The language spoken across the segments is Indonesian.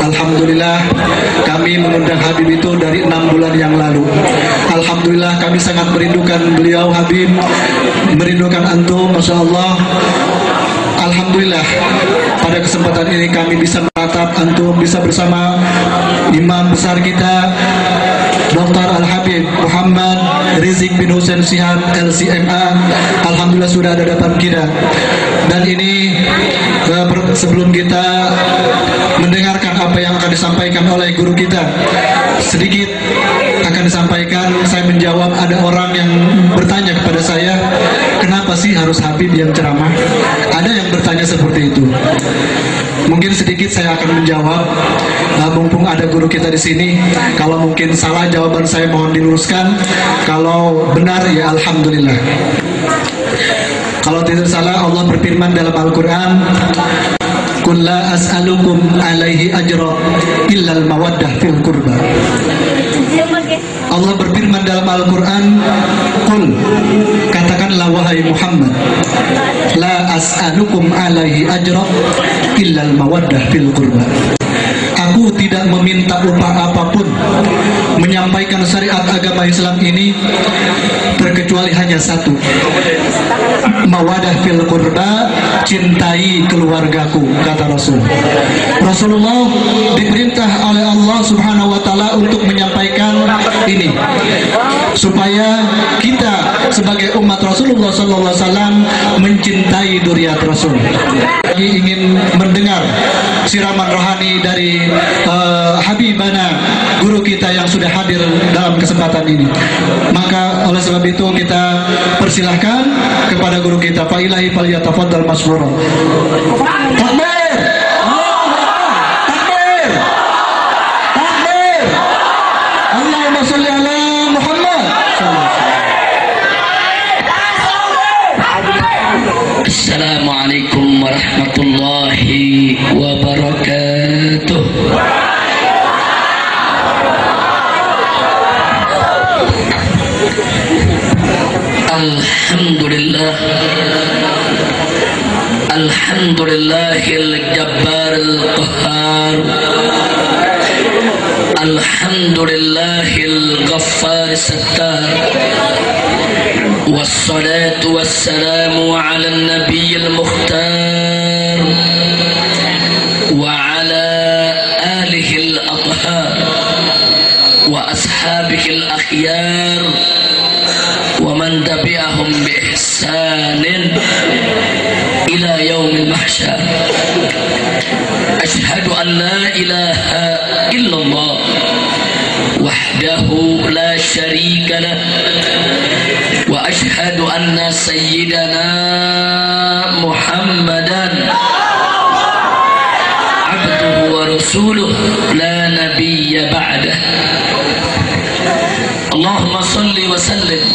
Alhamdulillah, kami mengundang Habib itu dari 6 bulan yang lalu. Alhamdulillah, kami sangat merindukan beliau Habib, merindukan antum, Masya Allah. Alhamdulillah, pada kesempatan ini kami bisa meratap antum, bisa bersama imam besar kita Dr. Al-Habib Muhammad Rizik bin Hussein Shihab LCMA. Alhamdulillah sudah ada depan kita. Dan ini sebelum kita mendengarkan apa yang akan disampaikan oleh guru kita, sedikit akan disampaikan. Saya menjawab, ada orang yang bertanya kepada saya, kenapa sih harus Habib yang ceramah? Ada yang bertanya seperti itu. Mungkin sedikit saya akan menjawab, mumpung ada guru kita di sini. Kalau mungkin salah jawaban saya mohon diluruskan. Kalau benar ya alhamdulillah. Kalau tidak salah, Allah berfirman dalam Al-Quran, "Qul la as'alukum alaihi ajra illal mawaddah fil qurba." Allah berfirman dalam Al-Quran, "Qul," katakanlah wahai Muhammad, "la as'alukum alaihi ajra illal mawaddah fil qurba." Aku tidak meminta upah apapun menyampaikan syariat agama Islam ini terkecuali hanya satu, mawadah fil qurba, cintai keluargaku, kata Rasul. Rasulullah diperintah oleh Allah Subhanahu wa taala untuk menyampaikan ini supaya kita sebagai umat Rasulullah sallallahu alaihi wasallam mencintai dzurriyyat Rasul. Lagi ingin mendengar siraman rohani dari Habibana, guru kita yang sudah hadir dalam kesempatan ini. Maka oleh sebab itu kita persilahkan kepada guru kita, Pak Ilahi falyatafaddal mashkura. Takbir! Takbir! Takbir! Allahumma sholli ala Muhammad. Assalamualaikum warahmatullahi wabarakatuh. Alhamdulillah, alhamdulillahil jabbaril qahhar, alhamdulillahil ghaffar sattar, wassalatu wassalamu ala nabiyil mukhtar wa ala alihil athhar wa ashabihil akhyar wa man tabi'ahum bi ihsanin ila yaumil mahsyar. Ashhadu an la ilaha illallah wahdahu la syarika lah wa ashhadu anna sayyidana Muhammadan abduhu wa rasuluh la nabiyya ba'dah. Allahumma salli wa sallim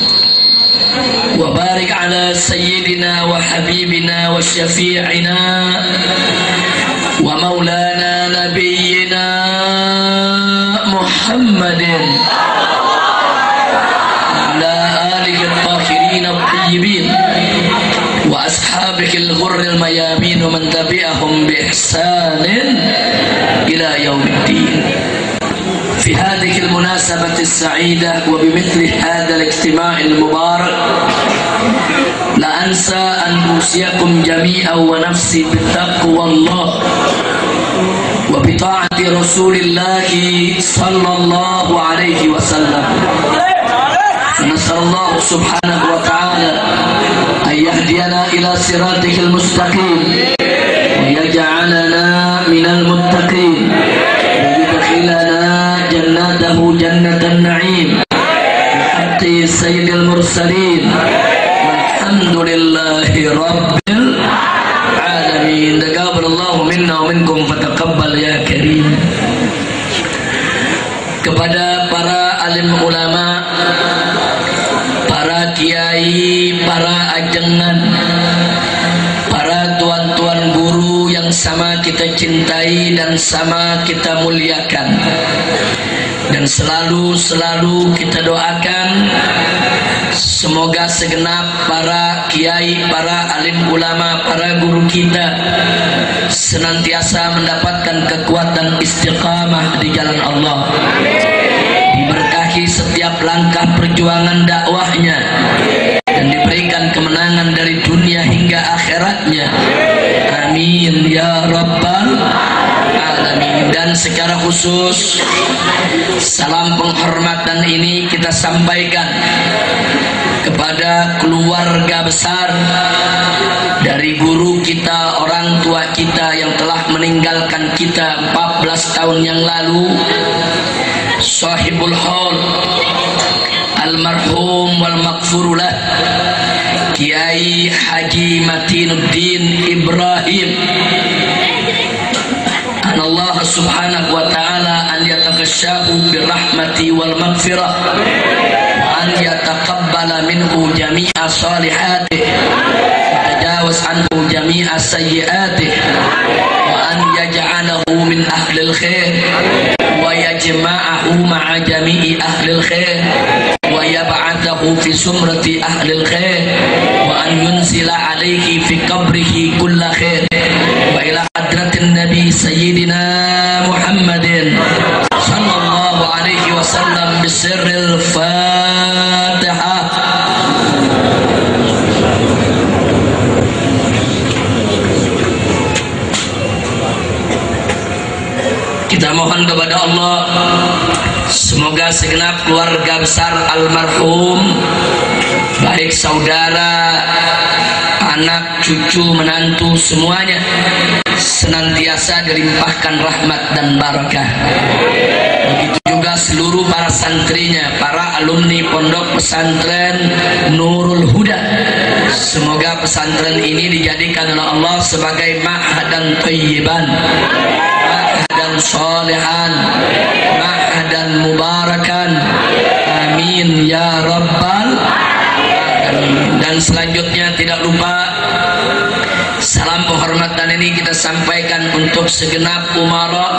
wa barik ala sayyidina wa habibina wa syafi'ina wa maulana nabiyyina Muhammadin ala alihi at-tahirin at-tayyibin wa ashabihi al-ghurr al-mayamin wa man tabi'ahum bi ihsanin ila yaumiddin. في هذه المناسبة السعيدة وبمثل هذا الاجتماع المبارك لا أنسى أن أوصيكم جميعا ونفسي بتقوى الله وبطاعة رسول الله صلى الله عليه وسلم. نسأل الله سبحانه وتعالى أن يهدينا إلى صراطه المستقيم ويجعلنا من المتقين ويدخلنا جناته جنة jannatan na'im bi sayyidil mursalin walhamdulillahi rabbil alamin. Taqabbalallahu minna wa minkum fataqabbal ya karim. Kepada para alim ulama, para kiai, para ajengan, para tuan-tuan guru yang sama kita cintai dan sama kita muliakan, dan selalu kita doakan semoga segenap para kiai, para alim ulama, para guru kita senantiasa mendapatkan kekuatan istiqamah di jalan Allah, diberkahi setiap langkah perjuangan dakwahnya, dan diberikan kemenangan dari dunia hingga akhiratnya. Amin ya rabbal alamin. Dan secara khusus salam penghormatan ini kita sampaikan kepada keluarga besar dari guru kita, orang tua kita yang telah meninggalkan kita 14 tahun yang lalu, sahibul haul almarhum wal maghfurulah Kiai Haji Matinuddin Ibrahim. Allah subhanahu wa ta'ala an yataghashahu birahmati wal maghfirah wa an yataqabbala minhu jami'a salihati wa tajawaz anhu jami'a sayyiati wa an yaj'alahu min ahlil khair wa yajma'ahu ma'a jami'i ahlil khair wa yab'athahu fi sumrati ahlil khair wa an yunzila alayhi fi qabrihi kulla khair wa ila hadratin nabi sayyidina Muhammadin sallallahu alaihi wasallam bisirril Fatihah. Kita mohon kepada Allah semoga segenap keluarga besar almarhum, baik saudara, anak, cucu, menantu, semuanya senantiasa dilimpahkan rahmat dan barakah. Begitu juga seluruh para santrinya, para alumni pondok pesantren Nurul Huda. Semoga pesantren ini dijadikan oleh Allah sebagai ma'hadan thayyiban, ma'hadan solehan, ma'hadan mubarakan. Amin ya rabbal alamin. Dan selanjutnya tidak lupa salam penghormatan ini kita sampaikan untuk segenap umara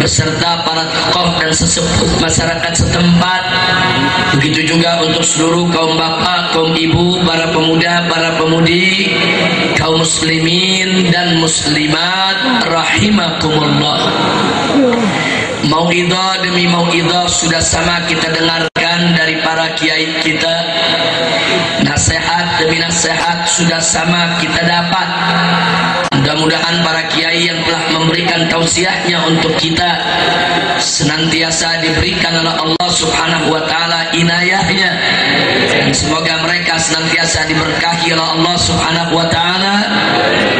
beserta para tokoh dan sesepuh masyarakat setempat. Begitu juga untuk seluruh kaum bapak, kaum ibu, para pemuda, para pemudi, kaum muslimin dan muslimat rahimakumullah. Mau'idhah demi mau'idhah sudah sama kita dengarkan dari para kiai kita. Nasihat demi nasihat sudah sama kita dapat. Mudah-mudahan para kiai yang telah memberikan tausiahnya untuk kita senantiasa diberikan oleh Allah subhanahu wa ta'ala inayahnya, dan semoga mereka senantiasa diberkahi oleh Allah subhanahu wa ta'ala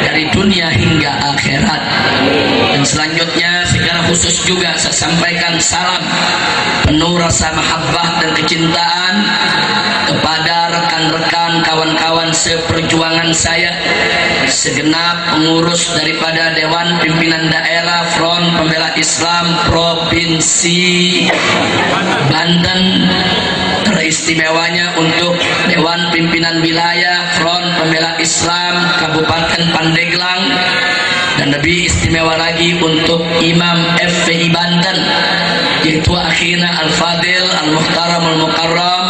dari dunia hingga akhirat. Dan selanjutnya secara khusus juga saya sampaikan salam penuh rasa mahabbah dan kecintaan kepada rekan-rekan, kawan-kawan seperjuangan saya, segenap pengurus daripada Dewan Pimpinan Daerah Front Pembela Islam Provinsi Banten, teristimewanya untuk Dewan Pimpinan Wilayah Front Pembela Islam Kabupaten Pandeglang, dan lebih istimewa lagi untuk Imam FPI Banten, yaitu akhina Al-Fadil Al-Muhtaram Al-Mukarram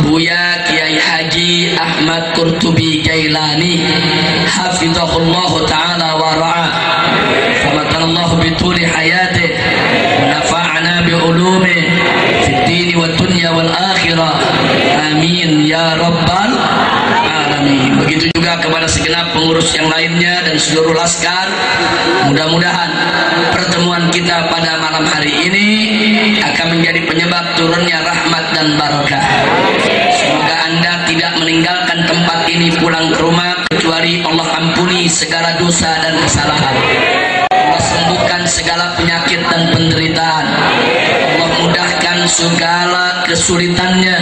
Buya Kiai Haji Ahmad Qurtubi Jailani hafizahullah ta'ala wa ra'ah, famatanallahu bituli hayatih wa nafa'ana bi'ulumih fid dini wa dunya wal akhirah. Amin ya rabbal alamin. Begitu juga kepada segenap pengurus yang lainnya dan seluruh laskar. Mudah-mudahan pertemuan kita pada malam hari ini akan menjadi penyebab turunnya rahmat dan barakah. Semoga Anda tidak meninggalkan tempat ini pulang ke rumah kecuali Allah ampuni segala dosa dan kesalahan, Allah sembuhkan segala penyakit dan penderitaan, Allah mudahkan segala kesulitannya,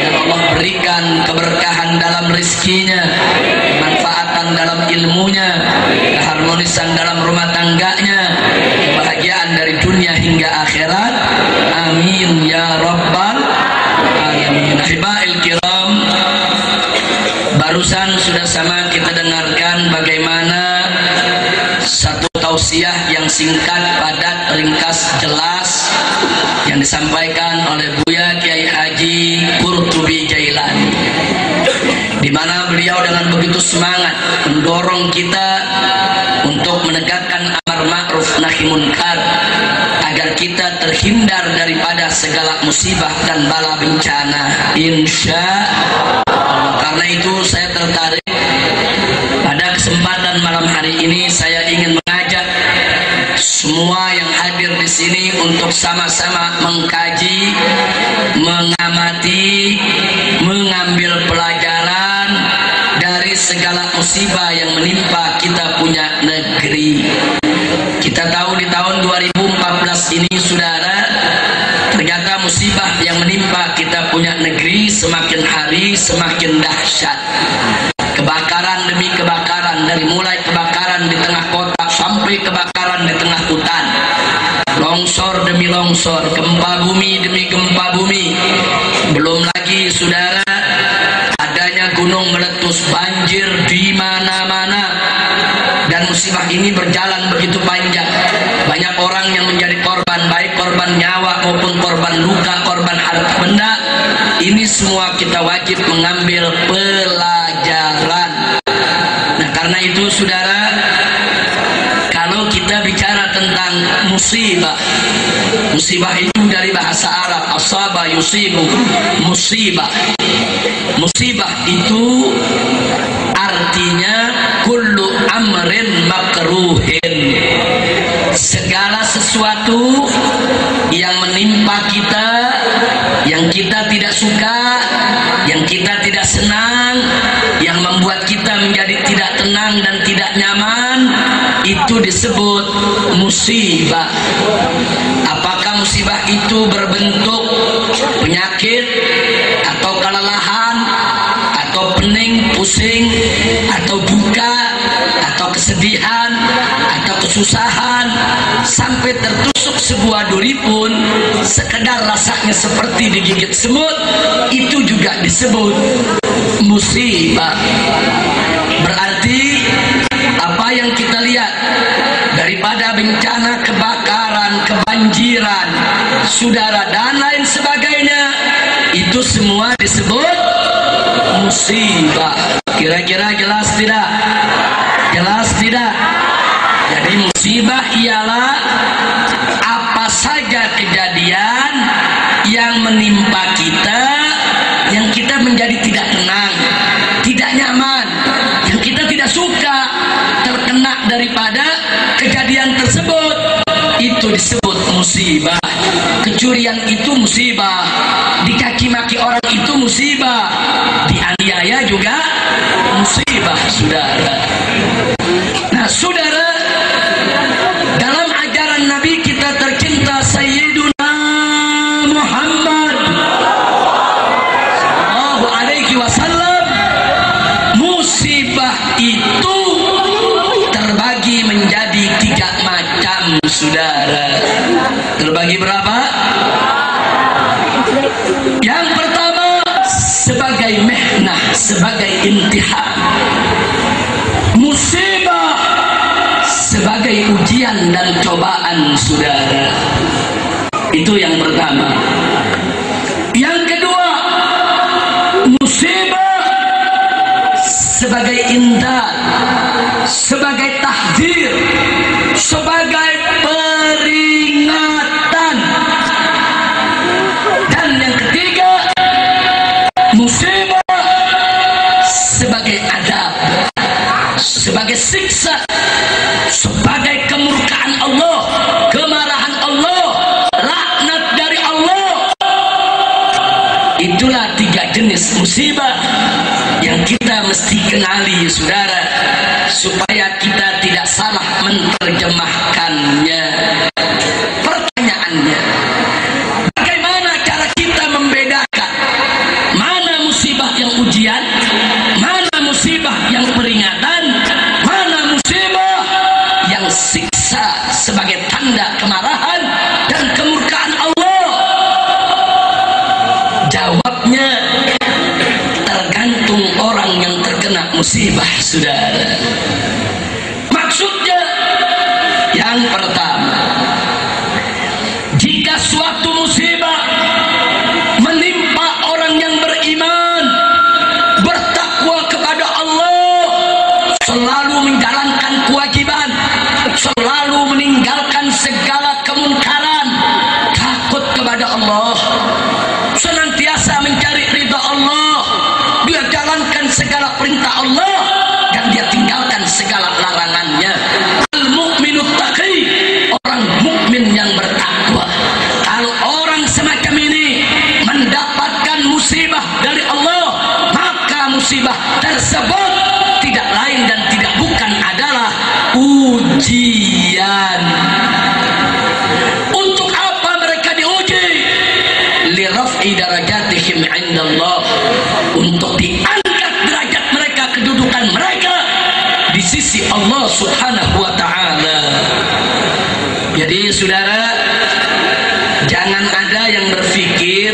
dan Allah berikan keberkahan dalam rezekinya, kemanfaatan dalam ilmunya, keharmonisan dalam rumah tangganya, kebahagiaan dari dunia hingga akhirat. Amin ya rabbal alamin. Ahibail kiram, barusan sudah sama kita dengarkan bagaimana satu tausiah yang singkat, padat, ringkas, jelas yang disampaikan oleh Buya Kiai Haji Qurtubi Jailani, di mana beliau dengan begitu semangat mendorong kita untuk menegakkan amar ma'ruf nahi munkar agar kita terhindar daripada segala musibah dan bala bencana, insya Allah. Karena itu saya tertarik pada kesempatan malam hari ini, saya ingin mengajak semua yang hadir di sini untuk sama-sama mengkaji, mengamati, mengambil pelajaran dari segala musibah yang menimpa kita punya negeri. Kita tahu di tahun 2014 ini, saudara, ternyata musibah yang menimpa kita punya negeri semakin hari semakin dahsyat. Kebakaran demi kebakaran, dari mulai kebakaran di tengah kota sampai kebakaran di tengah hutan, longsor demi longsor, gempa bumi demi gempa bumi, belum lagi saudara adanya gunung meletus, banjir di mana-mana, dan musibah ini berjalan begitu panjang. Banyak orang yang menjadi korban, baik korban nyawa maupun korban luka, korban harta benda. Ini semua kita wajib mengambil pelajaran. Nah, karena itu saudara, kalau kita bicara tentang musibah, musibah itu dari bahasa Arab, asaba yusibu, musibah. Musibah itu artinya kullu amrin makruhin, segala sesuatu yang menimpa kita, yang kita tidak suka, yang kita tidak senang, yang membuat kita menjadi tidak tenang dan tidak nyaman, itu disebut musibah. Apakah musibah itu berbentuk penyakit, atau kelelahan, atau pening, pusing, atau duka, atau kesedihan, atau kesusahan, sampai tertusuk sebuah duri pun sekedar rasanya seperti digigit semut, itu juga disebut musibah. Berarti apa yang kita lihat daripada bencana kebakaran, kebanjiran, saudara, dan lain sebagainya, itu semua disebut musibah. Kira-kira jelas tidak? Jelas tidak? Jadi musibah ialah apa saja kejadian yang menimpa kita, yang kita menjadi tidak tenang, tidak nyaman, yang kita tidak suka, terkena daripada kejadian tersebut, itu disebut musibah. Kecurian itu musibah, dicaci maki orang itu musibah, dianiaya juga musibah, saudara. Nah, saudara, dalam ajaran Nabi kita tercinta Sayyiduna Muhammad sallallahu alaihi wasallam, musibah itu terbagi menjadi 3 macam, saudara. Terbagi berapa? Yang pertama sebagai mihnah, sebagai imtihan. Musibah sebagai ujian dan cobaan, saudara. Itu yang pertama. Yang kedua, musibah sebagai indar, sebagai tahdzir, sebagai peringatan. Dan yang ketiga, musibah sebagai adab, sebagai siksa, sebagai kemurkaan Allah, kemarahan Allah, laknat dari Allah. Itulah 3 jenis musibah yang kita mesti kenali, saudara, supaya kita tidak salah menerjemahkannya. Pertanyaannya, bagaimana musibah, saudara. Maksudnya yang pertama, jika suatu musibah menimpa orang yang beriman, bertakwa kepada Allah, selalu menjalankan kewajiban, selalu meninggalkan segala kemunkaran, takut kepada Allah, senantiasa mencari ridha Allah, dia jalankan segala perintah Allah dan dia tinggalkan segala larangannya. Al-mu'minut taqi, orang mukmin yang bertakwa. Kalau orang semacam ini mendapatkan musibah dari Allah, maka musibah tersebut tidak lain dan tidak bukan adalah ujian. Untuk apa mereka diuji? Liraf'i darajatihim 'indallah, untuk diangkat derajat mereka, kedudukan mereka di sisi Allah Subhanahu wa taala. Jadi saudara, jangan ada yang berpikir,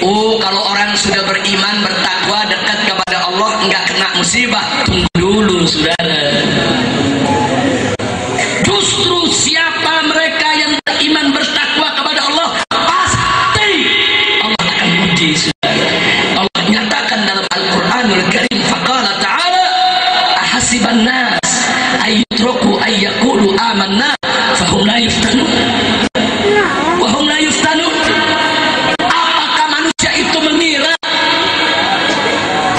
oh kalau orang sudah beriman, bertakwa, dekat kepada Allah, enggak kena musibah. Tunggu dulu saudara. Justru siapa mereka yang beriman, bertakwa kepada Allah, pasti Allah akan uji, saudara. Allah nyatakan dalam Al-Quranul Karim, faqala ta'ala, ahasiban nas ayyutraku ayyakulu amanna fahum la yuftanun wahum la yuftanun. Apakah manusia itu mengira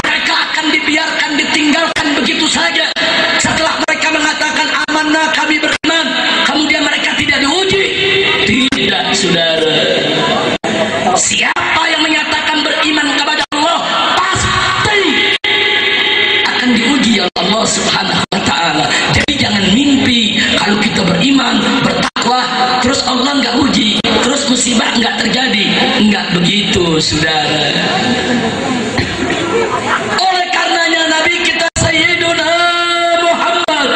mereka akan dibiarkan, ditinggalkan begitu saja setelah mereka mengatakan amanah, kami beriman, kemudian mereka tidak diuji? Tidak, saudara. Siapa yang menyatakan beriman kepada Allah pasti akan diuji oleh Allah Subhanahu wa taala. Jadi jangan mimpi kalau kita beriman, bertakwa, terus Allah enggak uji, terus musibah enggak terjadi. Enggak begitu, saudara. Oleh karenanya Nabi kita Sayyiduna Muhammad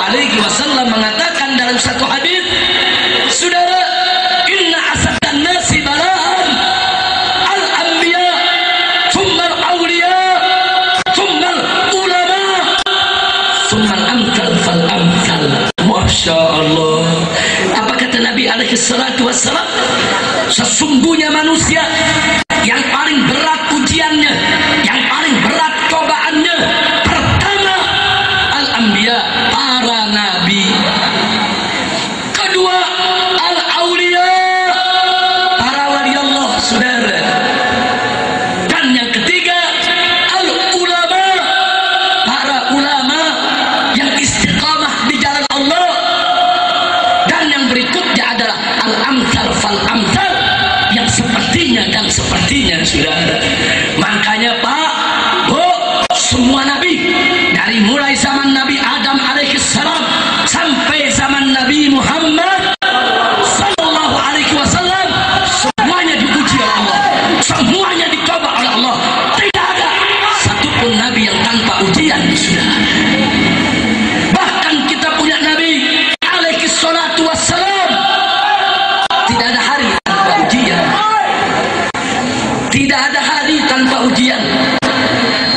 alaihi wasallam mengatakan dalam satu hadis, saudara, inna asaddan nasi bala'an al-anbiya thumma al-awliya thumma al-ulama thumma al-amthal fal-amthal. Masya Allah. Apa kata Nabi alaihi salatu wassalam? Sesungguhnya manusia yang paling berat ujiannya, yang paling berat cobaannya, pertama al-anbiya, para nabi. Kedua al-awliya, para wali Allah, saudara. Dan yang ketiga al-ulama, para ulama yang istiqamah di jalan Allah. Dan yang berikutnya adalah al-amthal fal-amthal, yang sepertinya dan sepertinya, saudara. Makanya Pak, Bu, semua nabi, dari mulai zaman Nabi Adam alaihissalam sampai zaman Nabi Muhammad sallallahu alaihi wasallam, semuanya diuji oleh Allah, semuanya dicoba oleh Allah. Tidak ada satupun nabi yang tanpa ujian, saudara. Bahkan kita punya Nabi alaihi salatu wassalam, tidak ada hari tanpa ujian. Tidak ada hari tanpa ujian.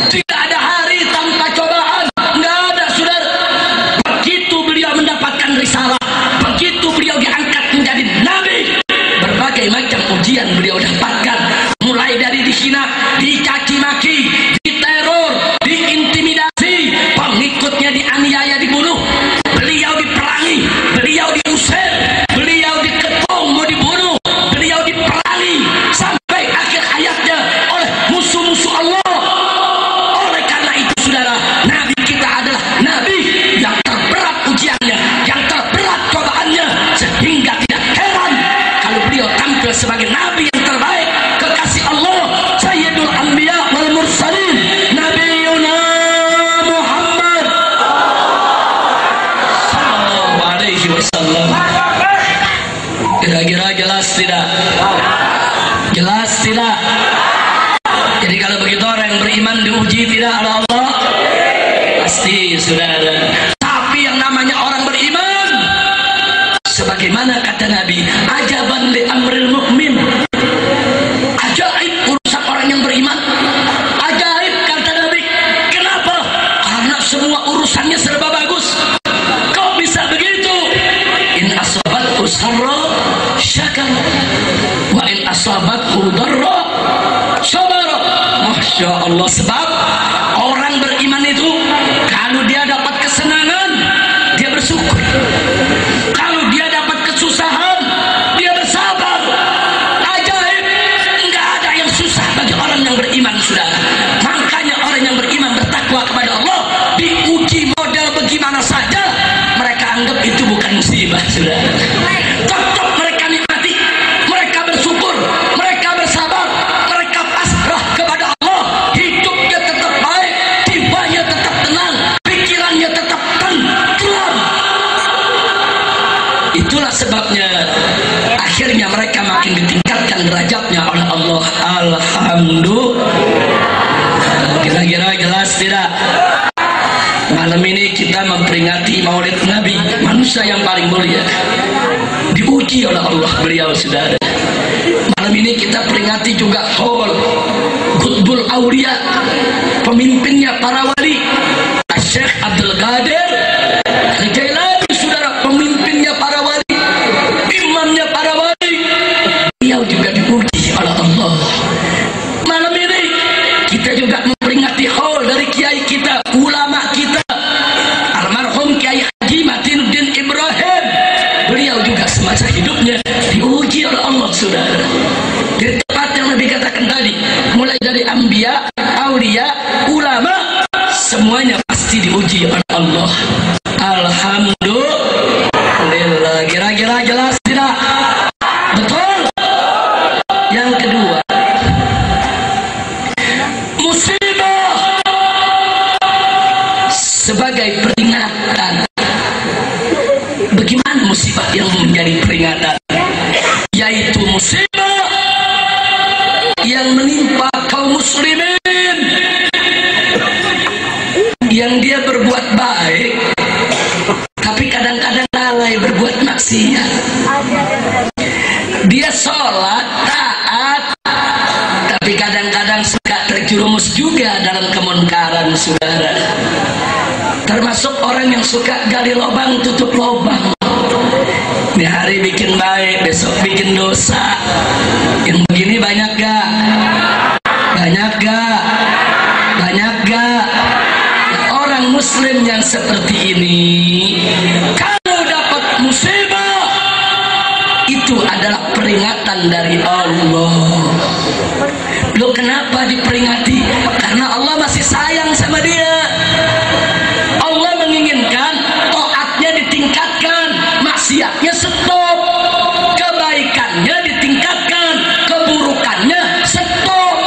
Tidak ada hari tanpa cobaan. Enggak ada, saudara. Begitu beliau mendapatkan risalah, begitu beliau diangkat menjadi nabi, berbagai macam ujian beliau dapatkan. Mulai dari dihina, dicaci maki, diteror, diintimidasi, pengikutnya dianiaya, dibunuh. Beliau diperangi, beliau diusir, beliau dikepung, mau dibunuh, beliau diperangi sampai akhir hayatnya oleh musuh-musuh Allah. Oleh karena itu, saudara, nabi kita adalah nabi yang terberat ujiannya, yang terberat cobaannya, sehingga tidak heran kalau beliau tampil sebagai nabi yang terbaik, kekasih Allah, Sayyidul Anbiya wal Mursalin, Nabiyuna Muhammad sallallahu alaihi wasallam. Kira-kira jelas tidak? Jelas tidak? Jadi kalau begitu orang yang beriman diuji tidak oleh Allah? Pasti, saudara. Tapi yang namanya orang beriman, sebagaimana kata Nabi, ajaban li amril mu'min, ajaib urusan orang yang beriman. Ajaib Masya Allah. Sebab orang beriman itu kalau dia dapat kesenangan dia bersyukur, kalau dia dapat kesusahan dia bersabar. Ajaib, enggak ada yang susah bagi orang yang beriman, saudara. Makanya orang yang beriman bertakwa kepada Allah diuji model bagaimana saja mereka anggap itu bukan musibah, saudara. Tetap mereka nikmati, mereka bersyukur, mereka bersabar, mereka pasrah kepada Allah. Hidupnya tetap baik, jiwanya tetap tenang, pikirannya tetap tentram. Itulah sebabnya akhirnya mereka makin ditingkatkan derajatnya oleh Allah. Alhamdulillah. Kira-kira jelas tidak? Malam ini kita memperingati Maulid Nabi, manusia yang paling mulia, diuji oleh Allah beliau, saudara. Malam ini kita peringati juga Haul Qutbul Aulia, pemimpinnya para wali, Syekh Abdul Qadir Al-Jailani, saudara, pemimpinnya para wali, imamnya para wali. Beliau juga diuji oleh Allah. Malam ini kita juga memperingati haul dari kiai kita, ulama kita, almarhum Kiai Haji Matinuddin Ibrahim. Beliau juga semasa hidupnya diuji oleh Allah, saudara. Di tempat yang Nabi katakan tadi, mulai dari anbiya, aulia, ulama, semuanya pasti diuji oleh Allah. Alhamdulillah. Kira-kira jelas tidak? Betul. Yang kedua, musibah sebagai peringatan. Bagaimana musibah yang menjadi peringatan? Yaitu musibah yang menimpa kaum muslimin, yang dia berbuat baik tapi kadang-kadang lalai berbuat maksiat. Dia sholat taat tapi kadang-kadang suka terjerumus juga dalam kemunkaran, saudara. Termasuk orang yang suka gali lubang tutup lubang. Di hari bikin baik, besok bikin dosa. Yang begini banyak gak? Banyak gak? Banyak gak? Orang muslim yang seperti ini, kalau dapat musibah, itu adalah peringatan dari Allah. Loh, kenapa diperingati? Karena Allah masih sayang sama dia. Allah menginginkan taatnya ditingkatkan, maksiatnya stop, kebaikannya ditingkatkan, keburukannya stop.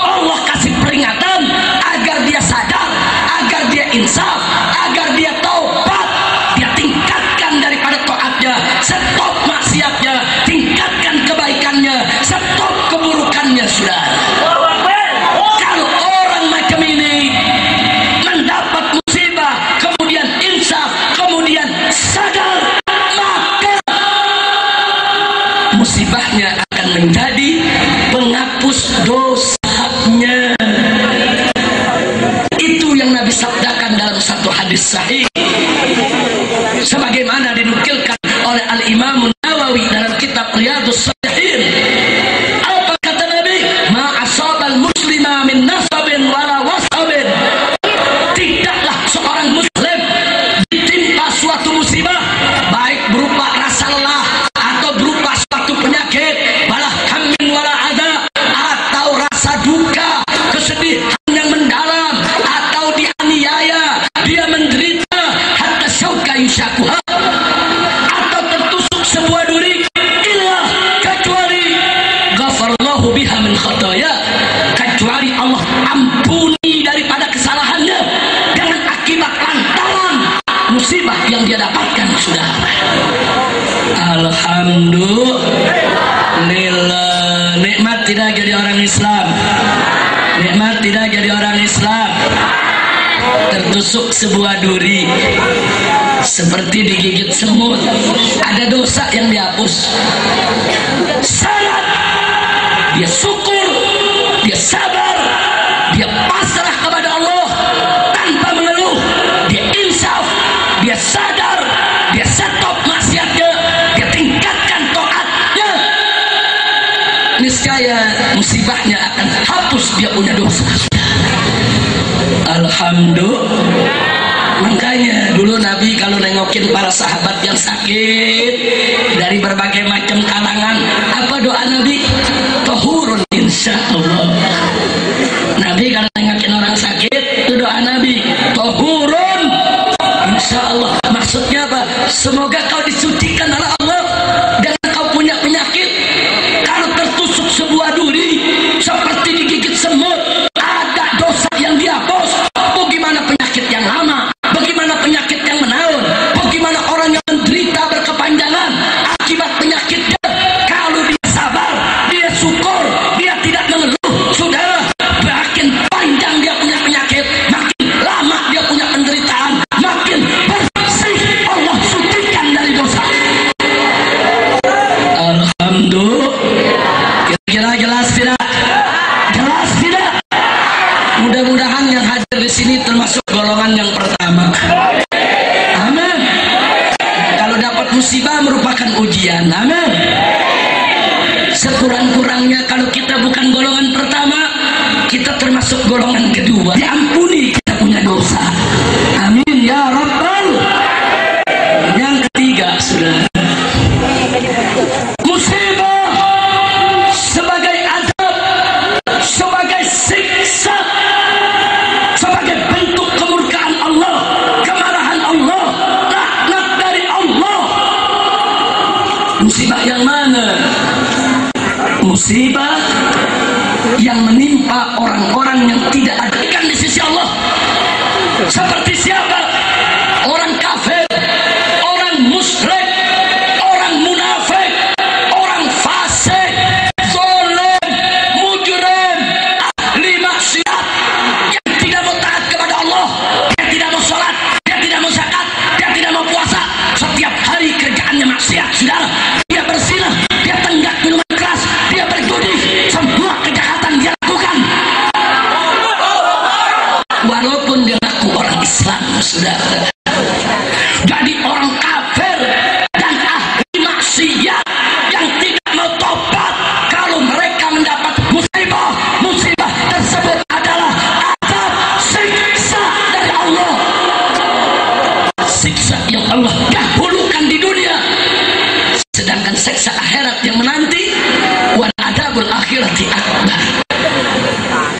Allah kasih peringatan agar dia sadar, agar dia insaf, agar dia taubat, dia tingkatkan daripada taatnya, stop maksiatnya, tingkatkan kebaikannya, stop keburukannya, saudara. Kalau orang macam ini mendapat musibah, kemudian insaf, kemudian sadar, maka musibahnya akan menjadi penghapus dosanya. Itu yang Nabi sabdakan dalam satu hadis sahih, sebagaimana dinukilkan oleh Al-Imam Nawawi dalam kitab Riyadhus Shalihin. Apa kata Nabi? Ma asabal muslima min nasabin wala wasabin. Tidaklah seorang muslim ditimpa suatu musibah, baik berupa rasa lelah atau berupa suatu penyakit, balah hammin wala ada, atau rasa duka, kesedihan yang mendalam, atau dianiaya, dia menderita hatta syauka yushakuha, atau tertusuk sebuah duri, illa kecuali ghafarallahu biha min khataya, kecuali Allah ampuni daripada kesalahannya dengan akibat lantaran musibah yang dia dapatkan, saudara. Alhamdulillah. Nikmat tidak jadi orang Islam, nikmat tidak jadi orang Islam. Tertusuk sebuah duri seperti digigit semut, ada dosa yang dihapus. Salat, dia syukur, dia sabar, dia pasrah kepada Allah tanpa mengeluh, dia insaf, dia sadar, dia stop maksiatnya, dia tingkatkan taatnya. Niscaya niscaya musibahnya akan hapus dia punya dosa. Alhamdulillah. Makanya dulu Nabi kalau nengokin para sahabat yang sakit dari berbagai macam kalangan, apa doa Nabi? Tahurun insyaallah. Nabi kalau nengokin orang sakit, itu doa Nabi, tahurun insyaallah. Maksudnya apa? Semoga kau disucikan oleh Allah dan kau punya penyakit. Kalau tertusuk sebuah duri seperti digigit semut, ada dosa yang dihapus. Bagaimana penyakit yang lama? Bagaimana penyakit yang menaun? Bagaimana orang yang menderita berkepanjangan akibat penyakitnya? Kalau dia sabar, dia syukur, dia tidak mengeluh, saudara, makin panjang dia punya penyakit, makin lama dia punya penderitaan, makin bersih Allah sucikan dari dosa. Alhamdulillah. Kira-kira jelas tidak? Jelas tidak? Mudah-mudahan yang hadir di sini termasuk golongan yang pertama. Amin. Kalau dapat musibah merupakan ujian. Amin. Sekurang-kurangnya kalau kita bukan golongan pertama, kita termasuk golongan kedua. Diampuni kita punya dosa. Amin ya Rabbal. Yang ketiga, saudara, musibah sebagai azab, sebagai siksa, sebagai bentuk kemurkaan Allah, kemarahan Allah, laknat dari Allah. Musibah yang mana? Musibah yang menimpa orang-orang yang tidak ada ikan di sisi Allah. Seperti siapa? Orang kafir, orang musyrik, orang munafik, orang fasik, zalim, mujrim, ahli maksiat yang tidak mau taat kepada Allah, dia tidak mau sholat, dia tidak mau zakat, dia tidak mau puasa, setiap hari kerjaannya maksiat, saudara. Dia berzinah, dia tenggak minuman keras, dia berjudi, semua kejahatan dia lakukan. Walaupun dia ngaku orang Islam, saudara. Jadi orang kafir dan ahli maksiat yang tidak mau tobat, kalau mereka mendapat musibah, musibah tersebut adalah azab, siksa dari Allah. Siksa yang Allah dahulukan di dunia, sedangkan siksa akhirat yang menanti, wal adabul akhirati akbar.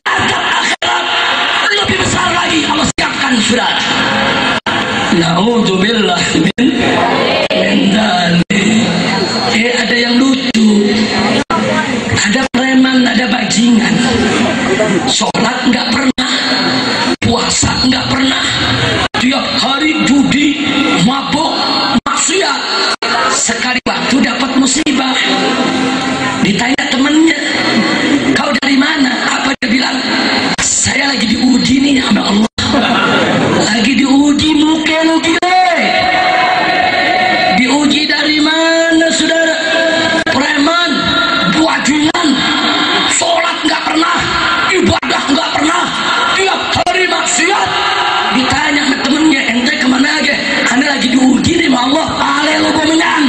Adab akhirat lebih besar lagi Allah siapkan, saudara. Na'udzubillah min dzalik. Ada yang lucu, ada preman, ada bajingan, sholat nggak pernah, puasa nggak pernah, tiap hari judi, mabuk, maksiat. Sekali waktu dapat musibah, ditanya temennya, kau dari mana? Apa dia bilang? Saya lagi diuji nih sama Allah. Lagi diuji, muka lu gile. Diuji dari mana, saudara? Preman, bajingan, sholat nggak pernah, ibadah nggak pernah, tiap hari maksiat. Ditanya sama temennya, ente kemana aja? Anda lagi diuji nih sama Allah. Ale lu gomengan.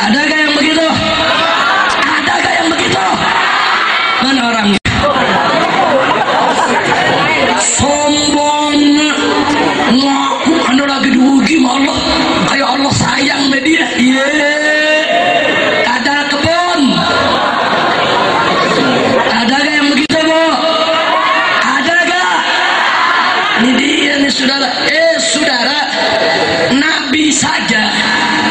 Adakah yang begitu? Adakah yang begitu? Mana orangnya? Sombong, ngaku Anda lagi diuji sama Allah, kayak Allah sayang sama dia. Ada kebun. Adakah yang begitu, Bu? Adakah? Ini dia nih, saudara. Saudara, Nabi saja,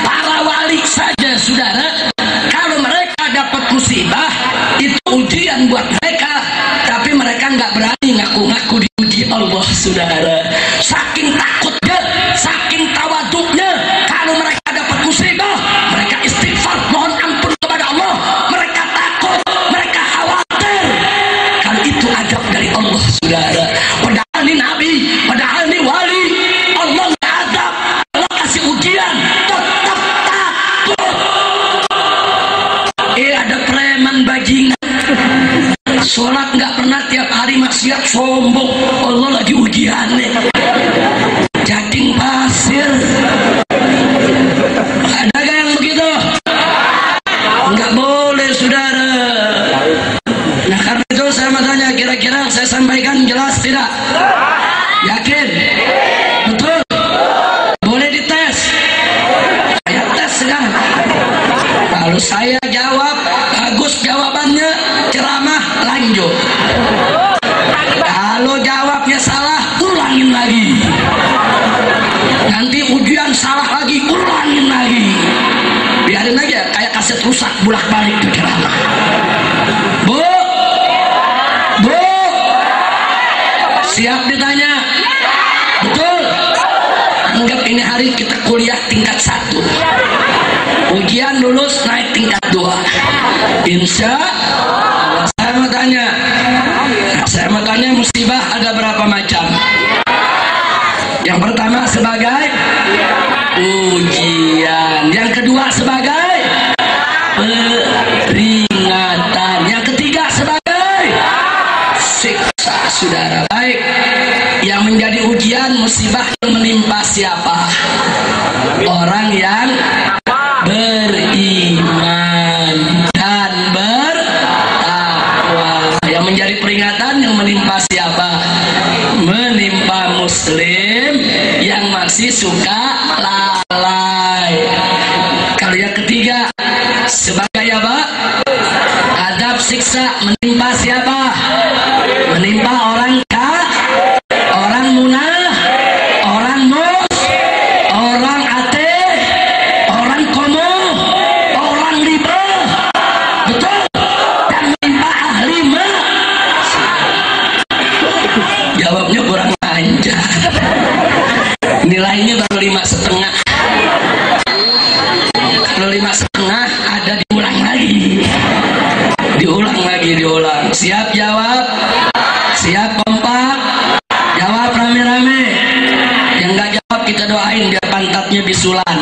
para wali saja, saudara, kalau mereka dapat musibah, itu ujian buat mereka, tapi mereka nggak berani ngaku-ngaku diuji Allah, saudara. Saking takutnya, saking tawaduknya, kalau mereka dapat musibah, mereka istighfar, mohon ampun kepada Allah. Mereka takut, mereka khawatir. Kalau itu adab dari Allah, saudara. Padahal ini Nabi, padahal ini wali, Allah nggak adab, Allah kasih ujian, tetap takut. Ada preman bajingan, sholat nggak pernah, tiap hari maksiat, sombong. Allah lagi ujiannya, jading pasir. Adakah yang begitu? Nggak boleh, Kalau saya jawab bagus jawabannya, ceramah lanjut. Kalau jawabnya salah, ulangin lagi. Nanti ujian salah lagi, ulangin lagi. Biarin aja kayak kaset rusak bolak-balik tuh ceramah. Bu, siap ditanya? Betul? Anggap ini hari kita kuliah tingkat 1. Ujian lulus naik tingkat 2. Insya Allah. Saya mau tanya musibah ada berapa macam? Yang pertama sebagai ujian, yang kedua sebagai peringatan, yang ketiga sebagai siksa. Saudara, baik, yang menjadi ujian musibah yang menimpa siapa? Orang yang beriman dan bertakwa. Yang menjadi peringatan yang menimpa siapa? Menimpa muslim yang masih suka lalai. Kalau yang ketiga sebagai apa? Adab siksa menimpa siapa? Menimpa orang orang munah, orang mus, orang ateh, orang komo, orang riba. Betul? Dan menimpa ahli jawabnya kurang lancar. Nilainya baru 5,5. Kalau 5,5 ada diulang lagi. Siap jawab? Siap kompak? Jawab rame-rame. Yang nggak jawab kita doain biar pantatnya bisulan.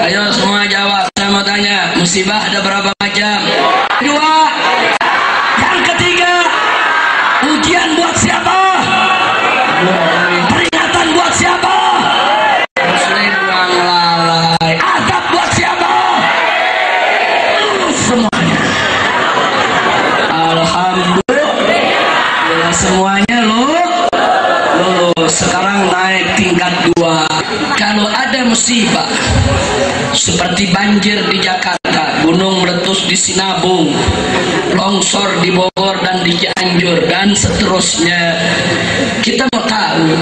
Ayo semua jawab. Saya mau tanya, musibah ada berapa macam? 2. Yang ketiga, ujian buat siapa? Peringatan buat siapa? Muslim yang lalai. Adab buat siapa? Semuanya. Alhamdulillah semuanya lulus. Sekarang naik tingkat 2. Kalau ada musibah seperti banjir di Jakarta, gunung meletus di Sinabung, longsor di Bogor dan di Cianjur dan seterusnya, kita mau tahu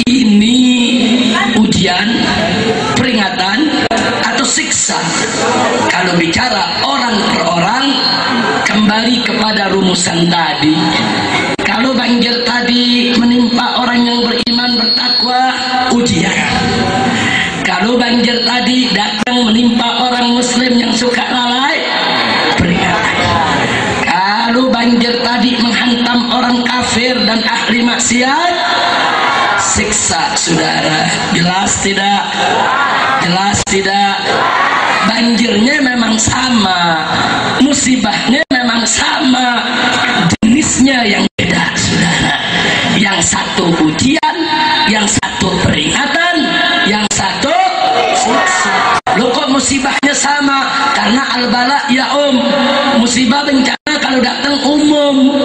ini ujian, peringatan atau siksa. Kalau bicara orang per orang, kembali kepada rumusan tadi. Kalau banjir tadi menimpa orang yang beriman bertakwa, ujian. Kalau banjir tadi datang menimpa orang muslim yang suka lalai, peringatan. Kalau banjir tadi menghantam orang kafir dan ahli maksiat, siksa. Saudara, jelas tidak? Jelas tidak? Banjirnya memang sama, musibahnya memang sama, jenisnya yang beda, saudara. Yang satu ujian, yang satu peringatan, yang satu siksa. Loh kok musibahnya sama? Karena al-bala ya musibah bencana kalau datang umum.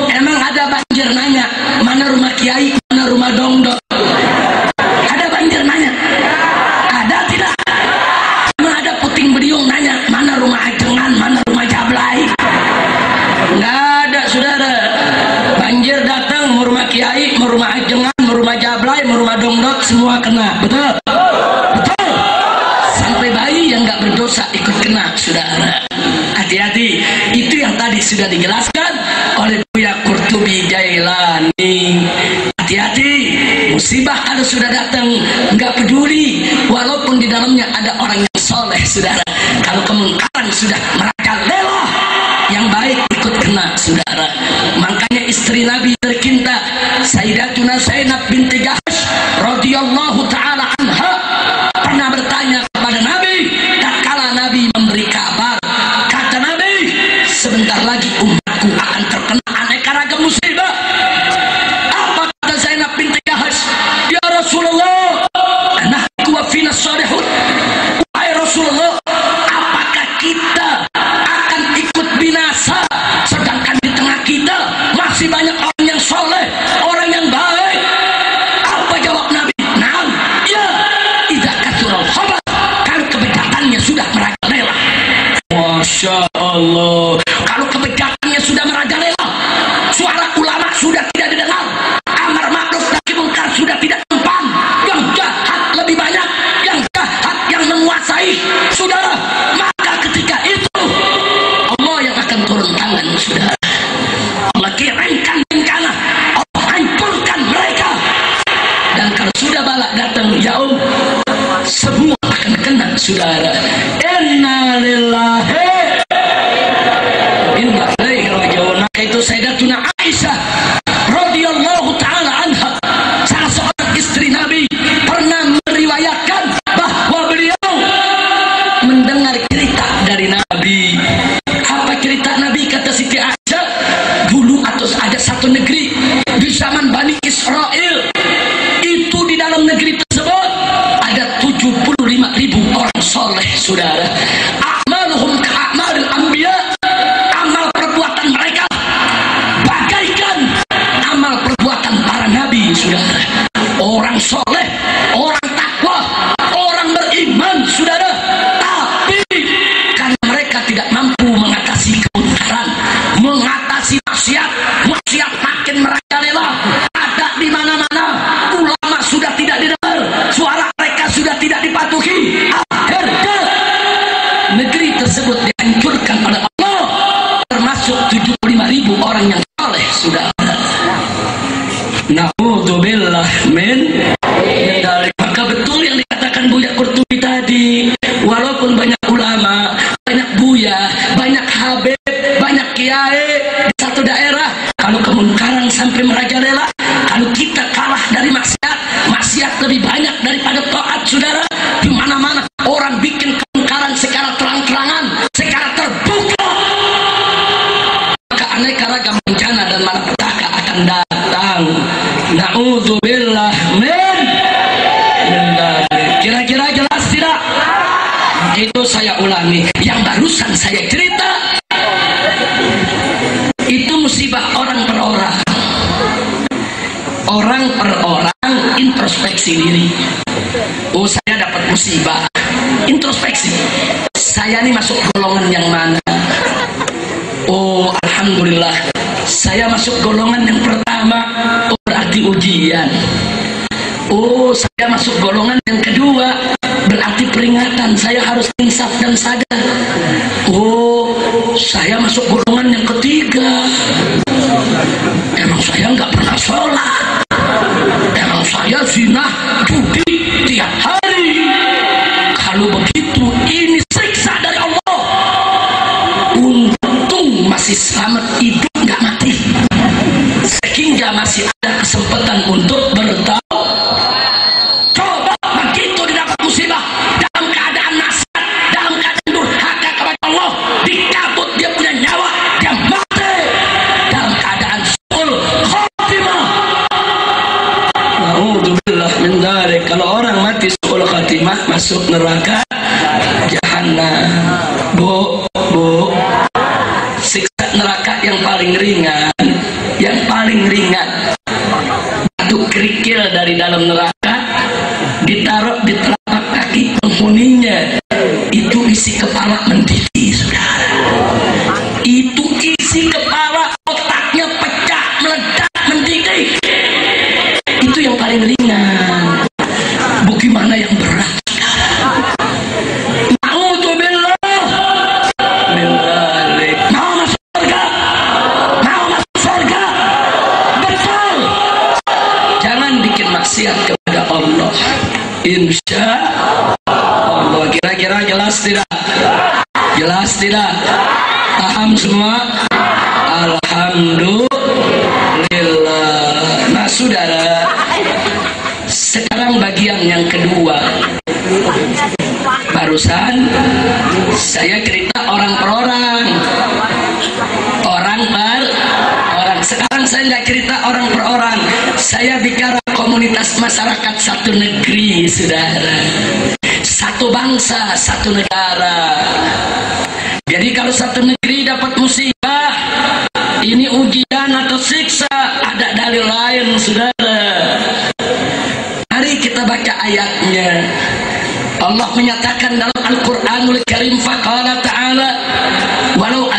Emang ada banjir nanya mana rumah kiai, mana rumah dongdok? Ada banjir nanya? Ada tidak? Emang ada puting beliung nanya mana rumah ajengan, mana rumah jablay? Nggak ada, saudara. Banjir datang, mau rumah kiai, mau rumah ajengan, mau rumah jablay, mau rumah dongdok, semua kena. Betul? Betul? Sampai bayi yang nggak berdosa ikut kena, saudara. Hati-hati. Itu yang tadi sudah dijelaskan oleh Buya Qurtubi Jailani. Hati-hati. Musibah kalau sudah datang, nggak peduli walaupun di dalamnya ada orang yang soleh, saudara. Kalau kemungkaran sudah merajalela, yang baik ikut kena, saudara. Makanya istri Nabi tercinta Sayyidatuna Zainab binti Jahsh radhiyallahu taala anha pernah bertanya kepada Nabi tatkala Nabi memberi kabar, kata Nabi, sebentar lagi umatku akan terkena aneka ragam musibah. Apa kata Zainab binti Jahsh? Ya Rasulullah, anahku wa fina salihun. Wahai Rasulullah, apakah kita akan ikut binasa sedangkan di tengah kita masih banyak orang yang Allah. Kalau kebijakannya sudah merajalela, suara ulama sudah tidak didengar, amar ma'ruf nahi munkar sudah tidak mempan, yang jahat lebih banyak, yang jahat yang menguasai, saudara, maka ketika itu Allah yang akan turun tangan, saudara. Allah kirimkan bencana, Allah hancurkan mereka. Dan kalau sudah balak datang, ya semua akan kena, saudara. Inna lillahi inna ilaihi raji'un. Itu Sayyidatuna Aisyah radhiyallahu taala anha, salah seorang istri Nabi, pernah meriwayatkan bahwa beliau mendengar cerita dari Nabi. Apa cerita Nabi, kata Siti Aisyah? Dulu atau ada satu negeri di zaman Bani Israel, itu di dalam negeri tersebut ada 75.000 orang soleh, saudara. A'maluhum ka'amalil anbiya, amal perbuatan mereka bagaikan amal perbuatan para nabi, saudara. Orang soleh, orang takwa, orang beriman, saudara. Tapi karena mereka tidak mampu mengatasi kemungkaran, mengatasi maksiat, maksiat makin merajalela, ada di mana-mana. Ulama sudah tidak didengar, suara mereka sudah tidak dipatuhi. Akhirnya negeri tersebut dihancurkan oleh Allah, termasuk 75.000 orang yang saleh, saudara. Na'udzubillah min dzalik. Maka betul yang dikatakan Buya Qurtubi tadi, walaupun banyak ulama, banyak buya, banyak habib, banyak kiai di satu daerah, kalau kemungkaran sampai merajalela, kalau kita kalah dari maksiat, maksiat lebih banyak daripada taat, saudara. Di mana-mana orang bikin kemungkaran secara terang-terangan, secara terbuka, maka aneka ragam bencana dan malapetaka akan datang. Na'udzubillah min dzalik. Kira-kira jelas tidak? Itu saya ulangi, yang barusan saya cerita itu musibah orang per orang. Orang per orang introspeksi diri. Oh, saya dapat musibah, introspeksi. Saya ini masuk golongan yang mana? Oh, alhamdulillah, saya masuk golongan yang pertama. Oh, berarti ujian. Oh, saya masuk golongan yang kedua, berarti peringatan. Saya harus insaf dan sadar. Oh, saya masuk golongan yang ketiga. Emang saya nggak pernah sholat. Emang saya zina, judi tiap hari. Kalau begitu, ini siksa dari Allah. Untung masih selamat, hidup nggak mati, sehingga masih ada kesempatan untuk bertaubat. Coba begitu didapat musibah, dalam keadaan nasihat, dalam keadaan durhaka kepada Allah, dicabut dia punya nyawa, dia mati dalam keadaan su'ul khatimah. Na'udzubillah min dzalik. Kalau orang mati su'ul khatimah, masuk neraka jahanam. Bu, siksa neraka yang paling ringan, batu kerikil dari dalam neraka ditaruh di telapak kaki penghuninya, itu isi kepala mendidih, saudara. Itu isi kepala, otaknya pecah, meledak, mendidih. Itu yang paling ringan. Bagaimana yang berat, saudara? Na'udzubillah min dzalik. Mau masuk surga? Mau masuk surga? Betul. Jangan bikin maksiat kepada Allah. Insya Allah. Kira-kira jelas tidak? Jelas tidak? Paham semua? Alhamdulillah. Nah, saudara, sekarang bagian yang kedua. Barusan saya cerita orang per orang, orang per orang. Sekarang saya nggak cerita orang per orang, saya bicara komunitas masyarakat satu negeri, saudara, satu bangsa, satu negara. Jadi kalau satu negeri dapat musibah, ini ujian atau siksa, ada dalil lain, saudara. Mari kita baca ayatnya. Allah menyatakan dalam Al-Quranul Karim, faqala ta'ala, walau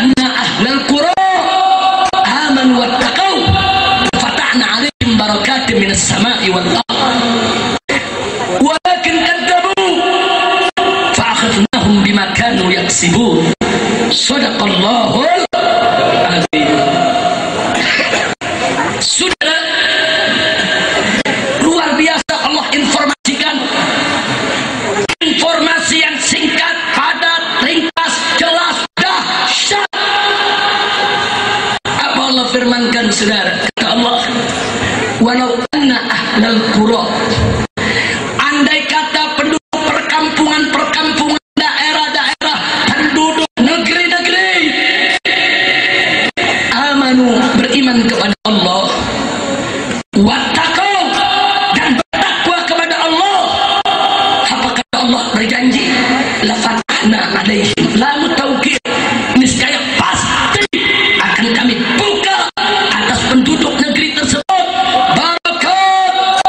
la fatahna alaihim lam tauqir, niscaya pasti akan kami buka atas penduduk negeri tersebut barakat,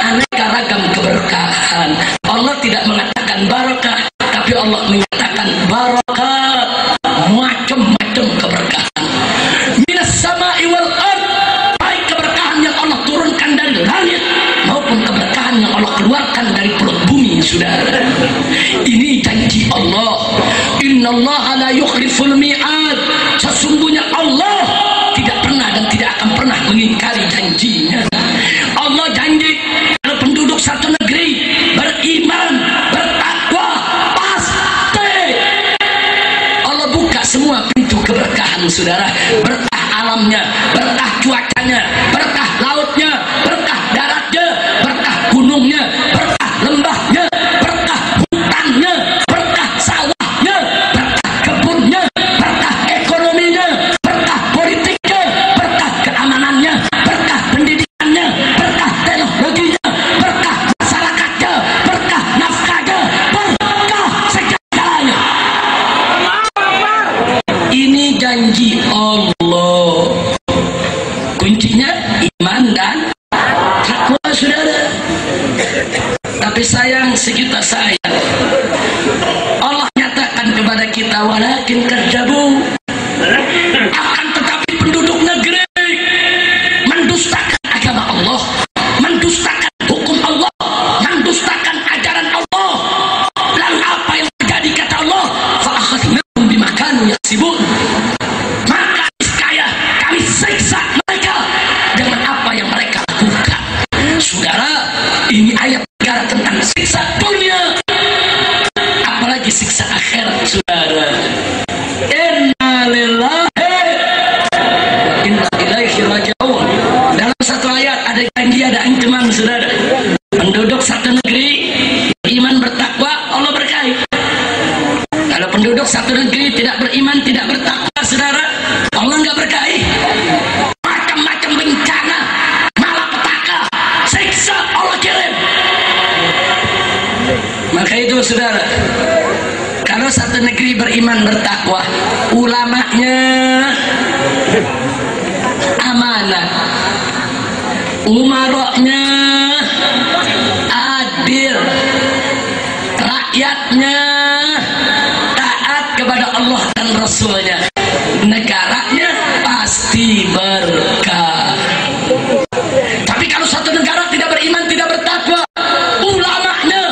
aneka ragam keberkahan. Allah tidak mengatakan barakah, tapi Allah menyatakan barakat, macam-macam keberkahan. Minas sama'i wal ard, baik keberkahan yang Allah turunkan dari langit maupun keberkahan yang Allah keluarkan dari perut bumi, saudara. Ini janji Allah. Innallaha la yukhliful mi'ad. Sesungguhnya Allah tidak pernah dan tidak akan pernah mengingkari janjinya. Allah janji kalau penduduk satu negeri beriman, bertakwa, pasti Allah buka semua pintu keberkahan, saudara. Berkah alamnya, berkah cuacanya, berkah lautnya, berkah daratnya, berkah gunungnya, berkah lembahnya, berkah hutannya, berkah sawahnya, berkah kebunnya, berkah ekonominya, berkah politiknya, berkah keamanannya, berkah pendidikannya, berkah teknologinya, berkah masyarakatnya, berkah nafkahnya, berkah segalanya. Ini janji Allah. Kuncinya iman dan takwa, saudara. Tapi sayang, sejuta sayang, Allah nyatakan kepada kita walakin kadzabu, akan tetapi penduduk negeri mendustakan agama Allah, mendustakan hukum Allah, mendustakan ajaran Allah. Lalu apa yang terjadi, kata Allah, fa akhadnahum bima kanu yaksibun, maka niscaya kami siksa mereka dengan apa yang mereka lakukan. Saudara, ini ayat negara tentang siksa dunia, apalagi siksa akhirat, saudara. Inna lillahi wa inna ilaihi raji'un. Dalam satu ayat ada janji, ada ancaman, saudara. Penduduk satu negeri beriman, bertakwa, Allah berkahi. Kalau penduduk satu negeri tidak beriman, tidak bertakwa, saudara, Allah nggak berkahi. Macam-macam bencana, malapetaka, siksa Allah kirim. Maka itu, saudara, kalau satu negeri beriman, bertakwa, ulamanya amanah, umaroknya adil, rakyatnya taat kepada Allah dan Rasulnya, negaranya pasti berkah. Tapi kalau satu negara tidak beriman, tidak bertakwa, ulamanya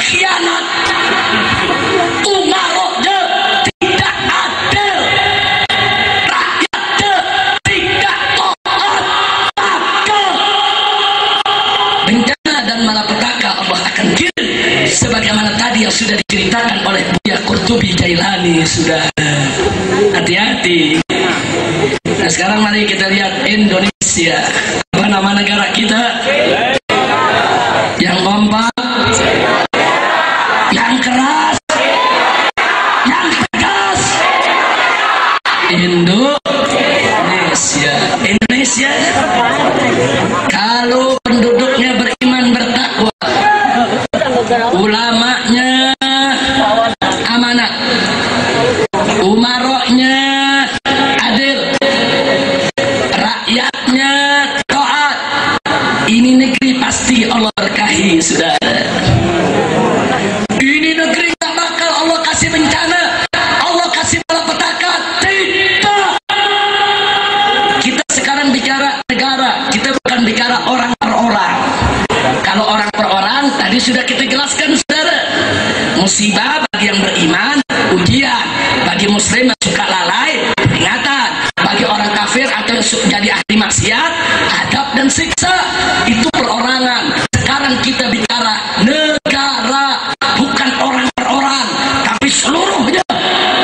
khianat, umaroknya tidak adil, rakyatnya tidak taat, maka bencana dan malapetaka Allah akan kirim, sebagaimana tadi yang sudah diceritakan oleh Buya Qurtubi Jailani. Sudah hati-hati. Nah, sekarang mari kita lihat Indonesia. Apa nama negara kita? Yang kompak, yang keras, yang tegas. Indonesia. Indonesia, kalau penduduknya beriman, bertakwa, ulamanya amanat, umaroknya adil, rakyatnya taat, ini negeri pasti Allah berkahi, saudara. Ini negeri tak bakal Allah kasih bencana, Allah kasih malapetaka, tidak. Kita sekarang bicara negara, kita bukan bicara orang per orang. Kalau orang per orang tadi sudah kita jelaskan, saudara. Musibah bagi yang beriman, ujian. Bagi muslim yang suka lalai, peringatan. Bagi orang kafir atau yang jadi ahli maksiat, adab dan siksa. Itu perorangan. Sekarang kita bicara negara, bukan orang per orang, tapi seluruhnya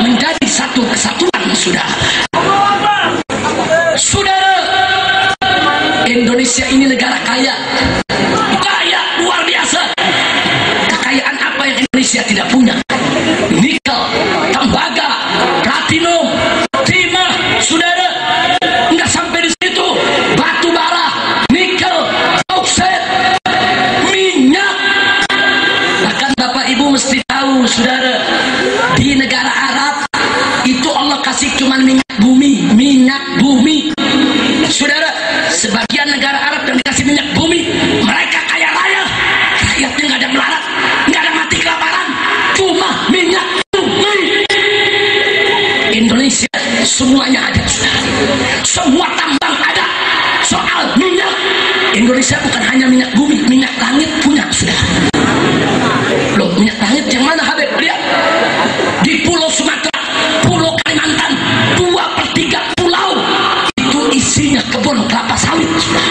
menjadi satu kesatuan, sudah. Saudara, Indonesia ini negara kaya, kaya luar biasa. Kekayaan apa yang Indonesia tidak punya? Nikel, tembaga, platinum, di negara Arab itu Allah kasih cuman minyak bumi. Saudara, sebagian negara Arab yang dikasih minyak bumi, mereka kaya raya, rakyatnya nggak ada melarat, nggak ada mati kelaparan, cuma minyak bumi. Indonesia semuanya ada, semua tambang ada. Soal minyak, Indonesia bukan hanya minyak bumi, minyak langit punya, sudah. Loh, minyak langit yang mana, Habib? Lihat di Pulau Sumatera, Pulau Kalimantan, 2/3 pulau itu isinya kebun kelapa sawit, sudah.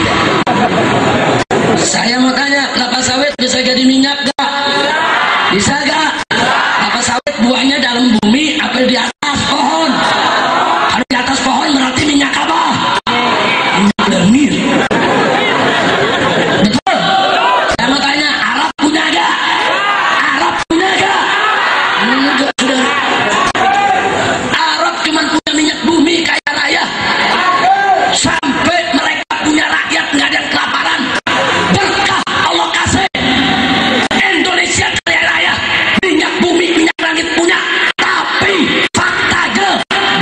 Saya mau tanya, kelapa sawit bisa jadi minyak gak? Bisa gak? Kelapa sawit buahnya dalam bumi apa di atas pohon? Kalau di atas pohon berarti minyak apa? Minyak lendir. Betul? Saya mau tanya, Arab punya gak? Arab punya gak? Enggak, sudah. Arab cuma punya minyak bumi kaya raya, sampai mereka punya rakyat nggak ada yang kelaparan, berkah Allah kasih. Indonesia kaya raya, minyak bumi, minyak langit punya, tapi faktanya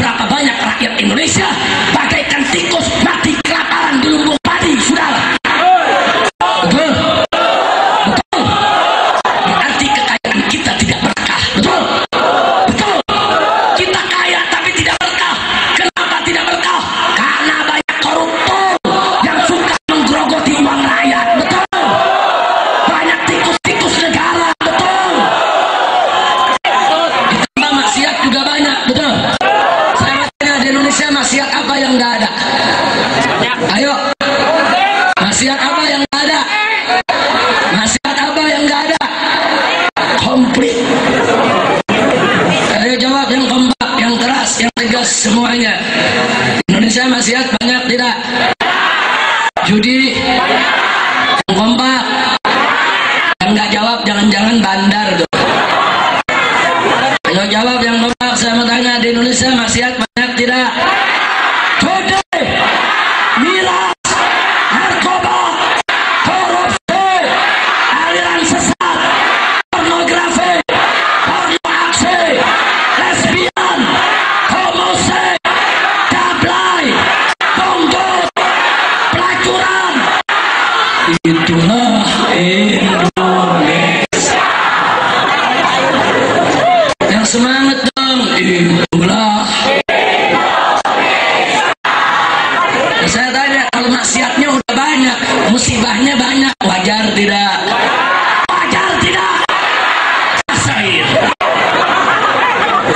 berapa banyak rakyat Indonesia bagaikan tikus mati kelaparan di lumbung padi, saudara. Betul? Betul? Berarti kekayaan kita tidak berkah. Betul? Betul? Kita kaya tapi tidak berkah. Kenapa tidak berkah? Karena banyak koruptor yang suka menggerogoti uang rakyat. Betul? Banyak tikus-tikus negara. Betul? Ditambah maksiat juga banyak. Betul? Saya tanya, di Indonesia maksiat apa yang nggak ada? Ayo, maksiat apa yang nggak ada? Maksiat apa yang nggak ada? Komplit. Ayo jawab yang kompak, yang keras, yang tegas semuanya. Indonesia maksiat banyak tidak? Judi, yang kompak. Yang nggak jawab jangan-jangan bandar tuh. Ayo jawab yang kompak. Saya mau tanya, di Indonesia maksiat banyak tidak? Judi, miras, narkoba, korupsi, aliran sesat, pornografi, porno aksi, lesbian, homoseks, dablai, bonggol, pelacuran. Itulah Indonesia. Yang semangat dong. Itulah. Saya tanya, kalau maksiatnya udah banyak, musibahnya banyak, wajar tidak? Wajar tidak? Rasain.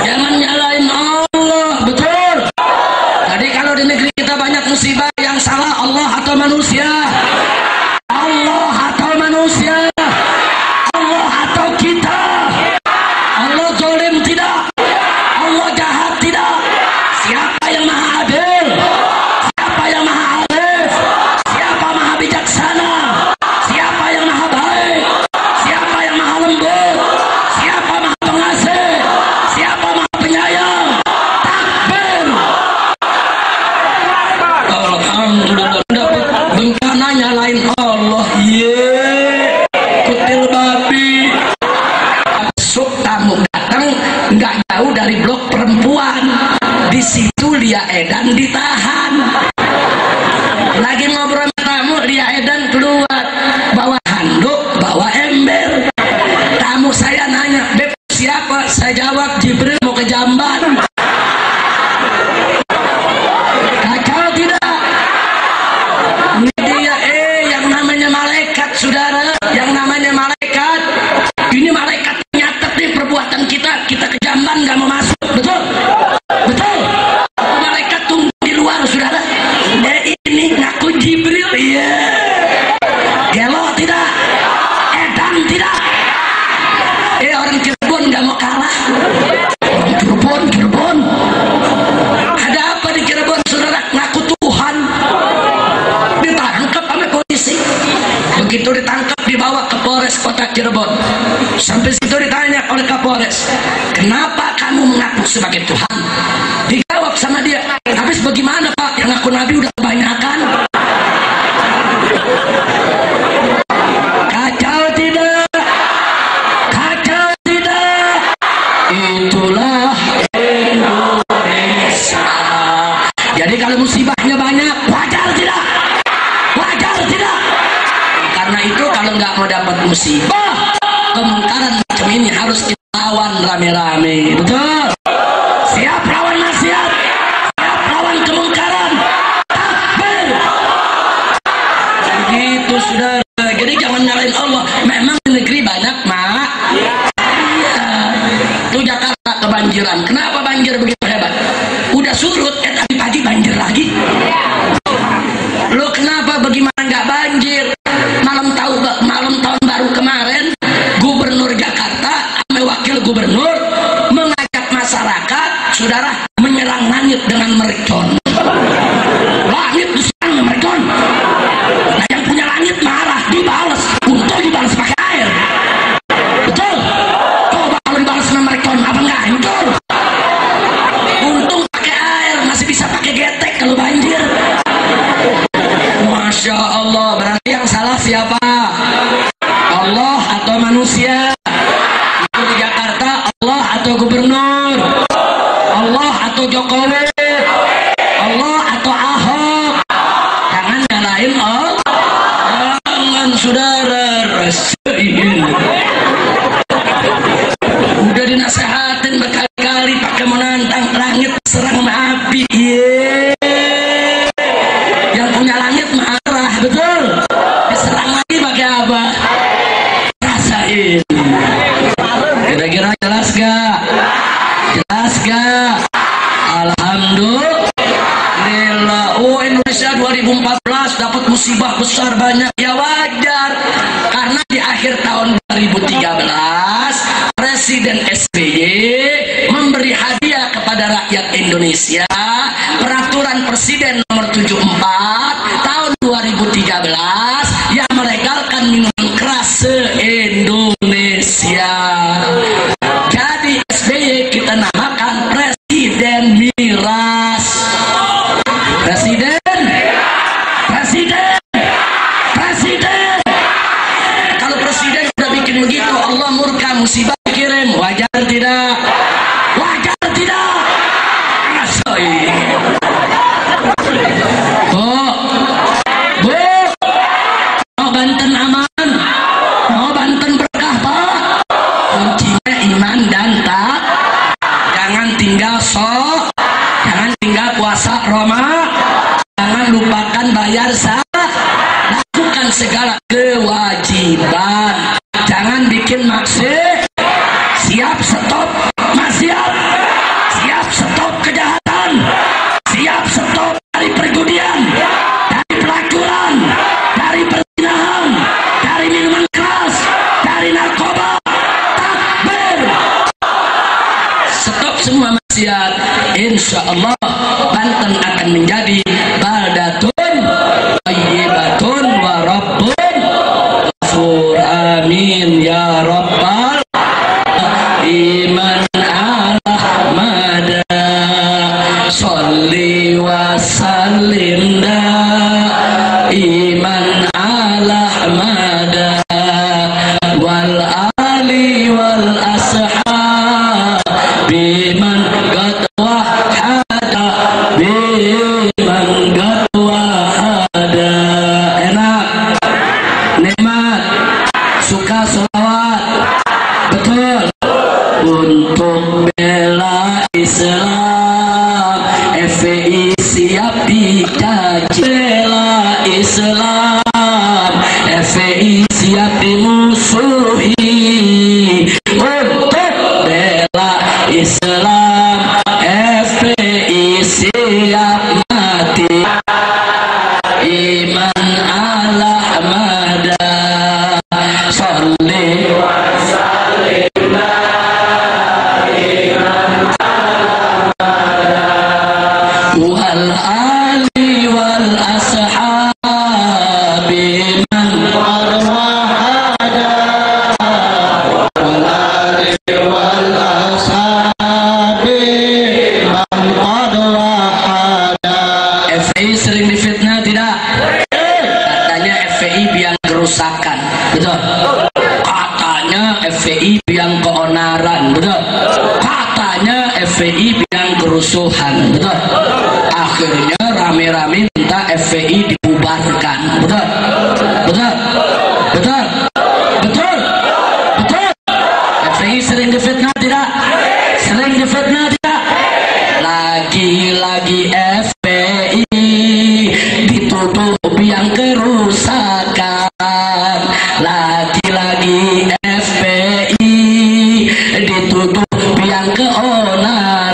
Jangan nyalain Allah, betul? Tadi kalau di negeri kita banyak musibah, yang salah Allah atau manusia? Allah atau manusia? Allah atau kita? Allah zalim tidak? Allah jahat tidak? Siapa yang maha adil? Siapa yang maha arif? Siapa maha bijaksana? Siapa yang maha baik? Siapa yang maha lembut? Siapa maha pengasih? Siapa maha penyayang? Takbir. Alhamdulillah, dapat bencana nyalain Allah. Kutil babi. Besok tamu datang nggak jauh dari blok perempuan. Di situ Lia Edan ditahan. Lagi ngobrol sama tamu, Lia Edan keluar bawa handuk, bawa ember. Tamu saya nanya, "Beb, siapa?" Saya jawab, "Jibril mau ke Jamban." Kacau tidak? Ini dia yang namanya malaikat, saudara. Yang namanya malaikat. Ini malaikat nyatet nih perbuatan kita. Kita ke Jamban nggak mau masuk. Betul? Betul? Malaikat tunggu di luar, saudara. Ini ngaku Jibril. Iya. Gelo tidak? Edan tidak? Orang Cirebon nggak mau kalah. Orang Cirebon. Ada apa di Cirebon, saudara? Ngaku Tuhan. Ditangkap sama polisi. Begitu ditangkap, dibawa ke Polres Kota Cirebon. Sampai situ ditanya oleh Kapolres, "Kenapa kamu mengaku sebagai Tuhan?" Dijawab sama dia, "Habis bagaimana Pak? Yang ngaku Nabi udah kebanyakan." Kacau tidak? Kacau tidak? itulah Indonesia. Jadi kalau musibahnya banyak, wajar tidak? Wajar tidak? Karena itu kalau nggak mau dapat musibah, kemungkaran macam ini harus kita lawan rame-rame. Betul? Siap lawan maksiat? Siap lawan kemungkaran? Takbir! Begitu saudara. Jadi jangan nyalain Allah. Memang di negeri banyak mak. Iya. Tuh Jakarta kebanjiran. Kenapa banjir begitu hebat? Udah surut, tapi pagi banjir lagi. Lo kenapa bagaimana nggak banjir? Malam tahun baru kemarin, Gubernur Jakarta sama Wakil Gubernur mengajak masyarakat, saudara, menyerang langit dengan mercon. Langit diserang dengan mercon. Nah, yang punya langit marah, dibalas. Untuk dibalas pakai air. Betul? Coba kalau dibalas dengan mercon, apa enggak? Betul? Untung pakai air, masih bisa pakai getek kalau banjir. Masya Allah, berarti yang salah siapa? Allah atau manusia? Itu di Jakarta, Allah atau gubernur? Allah atau Jokowi? Allah atau Ahok? Jangan nyalain Allah. Jangan saudara, rasain. Udah dinasehatin berkali-kali pakai menantang langit serang sama api. Yang punya langit marah, betul? Diserang lagi pakai apa? Rasain. Kira-kira jelas gak? Jelas gak? Alhamdulillah. Indonesia 2014 dapat musibah besar banyak. Ya wajar. Karena di akhir tahun 2013 Presiden SBY memberi hadiah kepada rakyat Indonesia Peraturan Presiden nomor 74 tahun 2013 yang melegalkan minuman keras se-Indonesia. Jadi SBY kita namakan Presiden Miras. Presiden. Kalau presiden udah bikin begitu, Allah murka, musibah kirim. Wajar tidak? Wajar tidak? Asoi. Bu, mau Banten aman? Mau Banten berkah, Pak? Kuncinya iman dan tak. Jangan tinggal sok. Jangan tinggal puasa Roma. Jangan lupakan bayar zakat. Lakukan segala kewajiban. Jangan bikin maksiat. Siap stop maksiat. Siap stop kejahatan. Siap stop dari perjudian, dari pelacuran, dari perzinahan, dari minuman keras, dari narkoba. Takbir. Stop semua maksiat. Insya Allah Banten akan menjadi baldatun thayyibatun wa rabbun ghafur. Amin ya rabbal iman ala mada sholli wa sallim da iman ala mada wal ali wal ashab biman qad wahada biman qad wahada. Enak, nikmat, suka sholawat. Betul. Untuk bela Islam FPI siap dicaci. Bela Islam FPI siap dimusuhi. Untuk bela Islam FPI siap mati. Iman ala mada sholli wa sallim wal ali wal ashabi man warwahada wal ali wal ashabi FPI bidang kerusuhan, betul. Akhirnya rame-rame minta FPI dibubarkan, betul, betul, betul, betul, betul. FPI sering difitnah tidak? Sering difitnah tidak? Lagi-lagi FPI dituduh yang kerusakan. Lagi-lagi FPI dituduh yang keonaran.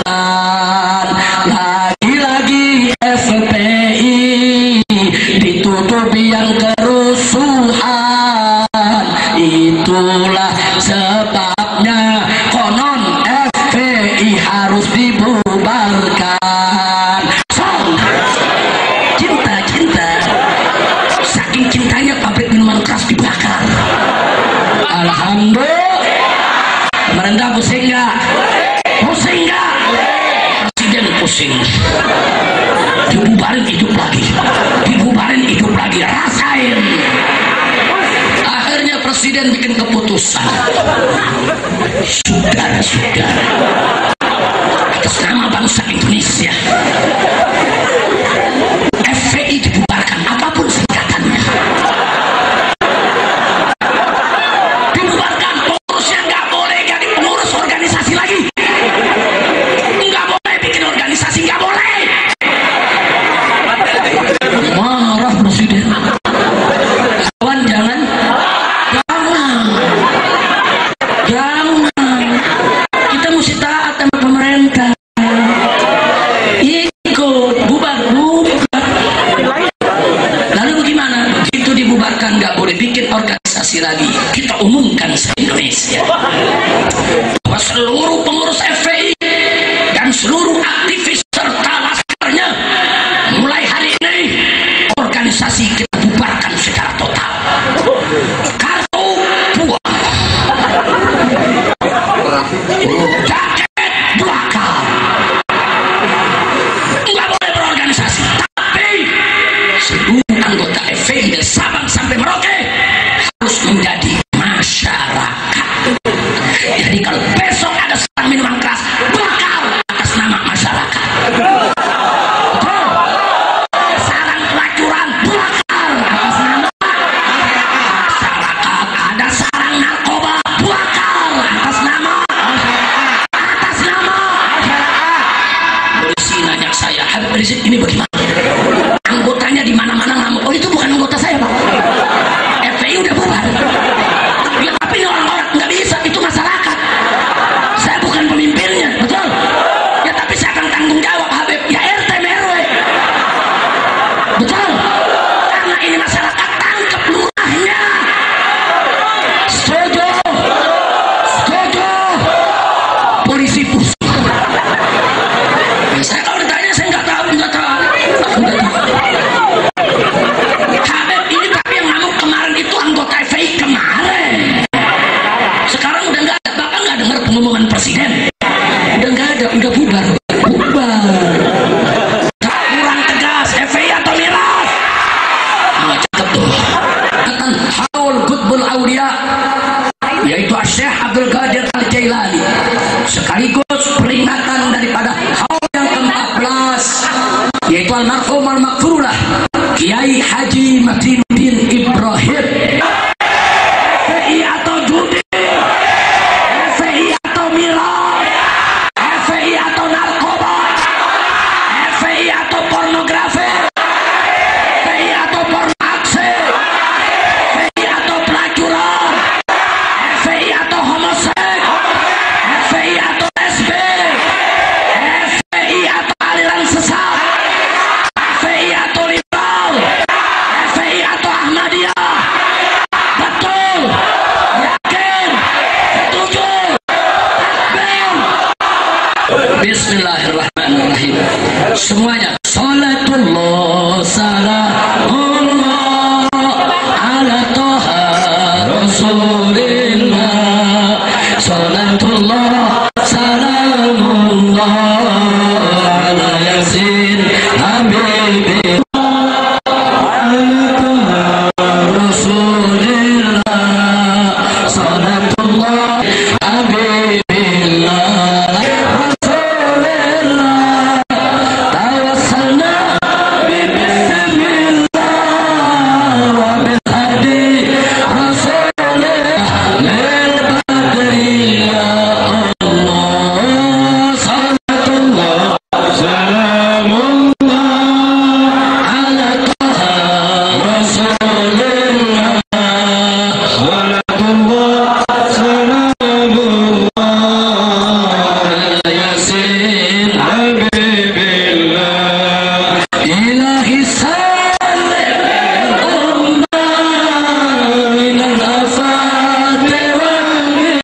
Lagi-lagi FPI dituduh yang kerusuhan. Itulah sebabnya konon FPI harus dibubarkan. Cinta-cinta, saking cintanya pabrik minuman keras dibakar. Alhamdulillah. Merendah pusing nggak? Pusing nggak? Presiden pusing. Dibubarin hidup lagi, dibubarin hidup lagi, rasain. Akhirnya presiden bikin keputusan. Saudara-saudara, atas nama bangsa Indonesia, FPI dibubarkan apapun singkatannya. Dibubarkan, pengurusnya nggak boleh jadi pengurus organisasi lagi. Nggak boleh bikin organisasi, nggak boleh. Marah presiden. Kawan jangan. Kita mesti taat sama pemerintah. Ikut bubar. Lalu bagaimana? Begitu dibubarkan nggak boleh bikin organisasi lagi. Kita umumkan se-Indonesia bahwa seluruh pengurus FPI dan seluruh aktivis serta laskarnya mulai hari ini organisasi kita bubarkan secara total. Kartu buang, jaket bakar, nggak boleh berorganisasi. Tapi seluruh anggota FPI dari Sabang sampai Merauke harus menjadi masyarakat. Jadi kalau besok ada sarang minuman keras, bakar atas nama masyarakat. Betul. Sarang pelacuran, bakar atas nama masyarakat. Ada sarang narkoba, bakar atas nama polisi. Nanya saya, Habib Rizik ini bagaimana? Anggotanya di mana-mana ngamuk. Oh, itu bukan anggota saya, Pak. FPI udah bubar. Ya, tapi ini orang-orang nggak bisa, itu masyarakat. Saya bukan pemimpinnya, betul? Ya, tapi saya akan tanggung jawab, Habib. Ya, RT RW. Betul? Karena ini masyarakat, tangkap lurahnya. Setuju? Setuju? Polisi pusing. Saya kalau ditanya, saya nggak tahu, nggak tahu. Habib ini tapi yang ngamuk kemarin itu anggota FPI kemarin. Sekarang udah nggak ada, Bapak nggak dengar pengumuman presiden? Udah nggak ada, udah bubar. Bubar. Tak kurang tegas, FPI atau miras? Nggak cakep tuh. Katan Haul Qutbul Aulia, yaitu Syekh Abdul Qadir Al-Jailani, sekaligus peringatan daripada haul yang ke-14, yaitu almarhum al-maghfurullah Kiai Haji Matinuddin Ibrahim. FPI atau judi, FPI atau miras, FPI atau narkoba, FPI atau pornografi, FPI atau porno aksi, FPI atau pelacuran, FPI atau homoseks, FPI atau lesbi, FPI atau aliran sesat, FPI atau liberal, FPI atau Ahmadiyah. Betul? Yakin? Setuju? Takbir. Bismillahirrahmanirrahim. Semuanya